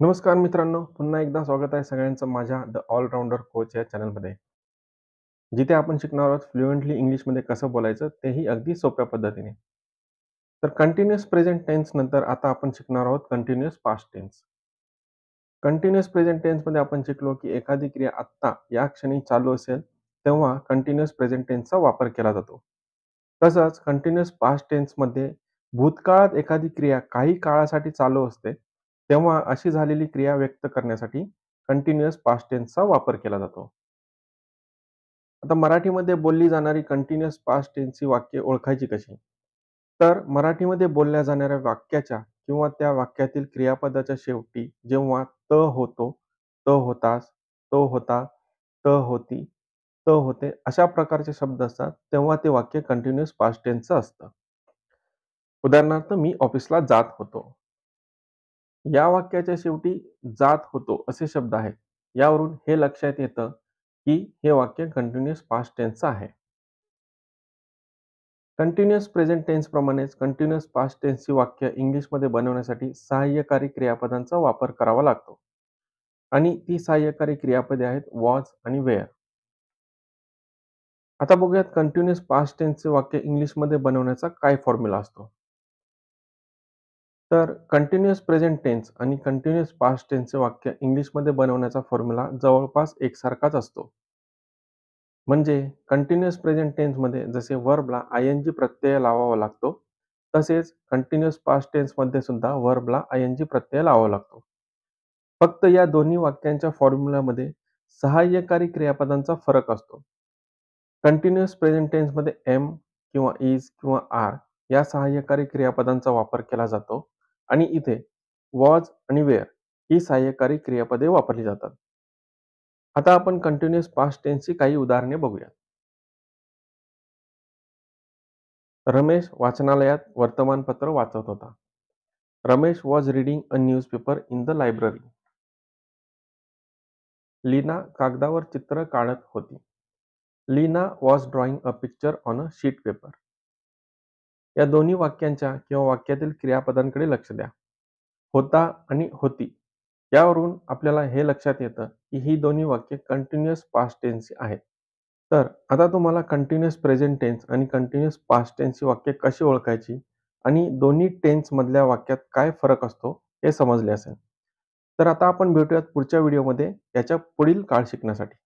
नमस्कार मित्रांनो, पुन्हा एकदा स्वागत आहे सगळ्यांचं माझ्या द ऑलराउंडर कोच या चॅनलमध्ये. जिथे आपण शिकणार आहोत फ्लुएंटली इंग्लिशमध्ये कसं बोलायचं तेही अगदी सोप्या पद्धतीने. तर कंटिन्युअस प्रेझेंट टेन्स नंतर आता आपण शिकणार आहोत continuous past tense. Continuous present टेन्समध्ये आपण शिकलो की एखादी क्रिया आत्ता या क्षणी चालू असेल तेव्हा कंटिन्युअस प्रेझेंट टेन्सचा वापर केला जातो. तसंच कंटिन्युअस पास्ट टेन्समध्ये भूतकाळात एखादी क्रिया काही काळासाठी चालू असते, तेव्हा अशी झालेली क्रिया व्यक्त करण्यासाठी कंटिन्युअस पास्ट टेन्सचा वापर केला जातो. आता मराठीमध्ये बोलली जाणारी कंटिन्युअस पास्ट टेन्सची वाक्ये ओळखायची कशी? तर मराठीमध्ये बोलल्या जाणाऱ्या वाक्याच्या किंवा त्या वाक्यातील क्रियापदाच्या शेवटी जेव्हा त होतो, त होतास, तो होता, त होती, त होते अशा प्रकारचे शब्द असतात, तेव्हा ते वाक्य कंटिन्युअस पास्ट टेन्सचं असतं. उदाहरणार्थ, मी ऑफिसला जात होतो. या वाक्याच्या शेवटी जात होतो असे शब्द आहेत. यावरून हे लक्षात येतं, की हे वाक्य कंटिन्युअस पास्ट टेन्सचं आहे. कंटिन्युअस प्रेझेंट टेन्स प्रमाणेच कंटिन्युअस पास्ट टेन्सची वाक्य इंग्लिशमध्ये बनवण्यासाठी सहाय्यकारी क्रियापदांचा वापर करावा लागतो. आणि ती सहाय्यकारी क्रियापदे आहेत वॉज आणि वेअर. आता बघूयात कंटिन्युअस पास्ट टेन्सचे वाक्य इंग्लिशमध्ये बनवण्याचा काय फॉर्म्युला असतो. तर कंटिन्युअस प्रेझेंट टेन्स आणि कंटिन्युअस पास्ट टेन्सचे वाक्य इंग्लिशमध्ये बनवण्याचा फॉर्म्युला जवळपास एकसारखाच असतो. म्हणजे कंटिन्युअस प्रेझेंट टेन्समध्ये जसे व्हर्बला आयएनजी प्रत्यय लावावा लागतो, तसेच कंटिन्युअस पास्ट टेन्समध्ये सुद्धा व्हर्बला आयएनजी प्रत्यय लावावा लागतो. फक्त या दोन्ही वाक्यांच्या फॉर्म्युलामध्ये सहाय्यकारी क्रियापदांचा फरक असतो. कंटिन्युअस प्रेझेंट टेन्समध्ये एम किंवा इज किंवा आर या सहाय्यकारी क्रियापदांचा वापर केला जातो आणि इथे वॉज आणि वेअर ही सहाय्यकारी क्रियापदे वापरली जातात. आता आपण कंटिन्युअस पास्ट टेन्सची काही उदाहरणे बघूया. रमेश वाचनालयात वर्तमानपत्र वाचत होता. Ramesh was reading a newspaper in the library. Leena कागदावर चित्र काढत होती. Leena was drawing a picture on a sheet paper. या दोन्ही वाक्यांच्या किंवा वाक्यातील क्रियापदांकडे लक्ष द्या. होता आणि होती यावरून आपल्याला हे लक्षात येतं की ही दोन्ही वाक्ये कंटिन्युअस पास्ट टेन्सची आहेत. तर आता तुम्हाला कंटिन्युअस प्रेझेंट टेन्स आणि कंटिन्युअस पास्ट टेन्सची वाक्ये कशी ओळखायची आणि दोन्ही टेन्स मधल्या वाक्यात काय फरक असतो हे समजले असेल. तर आता आपण भेटूयात पुढच्या व्हिडिओमध्ये याच्या पुढील काळ शिकण्यासाठी.